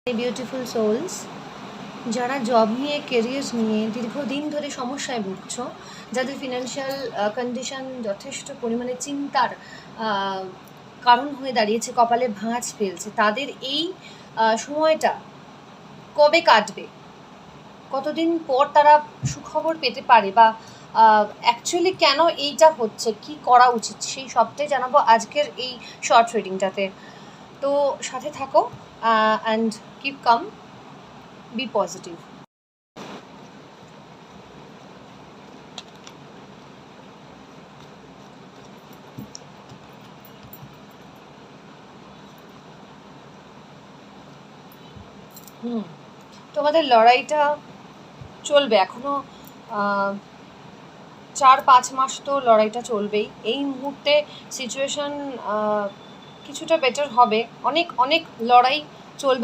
Beautiful sols, যারা job নিয়ে career নিয়ে দীর্ঘদিন ধরে সমস্যায় ভুগছো, যাদের ফিনান্সিয়াল কন্ডিশন যথেষ্ট পরিমাণে চিন্তার কারণ হয়ে দাঁড়িয়েছে, কপালে ভাঁজ ফেলছে, তাদের এই সময়টা কবে কাটবে, কতদিন পর তারা সুখবর পেতে পারে, বা অ্যাকচুয়ালি কেন এইটা হচ্ছে, কি করা উচিত, সেই সবটাই জানাবো আজকের এই শর্ট রিডিংটাতে। তো সাথে থাকো and keep calm, be positive. তোমাদের লড়াইটা চলবে এখনো 4-5 মাস, তো লড়াইটা চলবেই। এই মুহূর্তে সিচুয়েশন কিছুটা বেটার হবে, অনেক অনেক লড়াই চলবে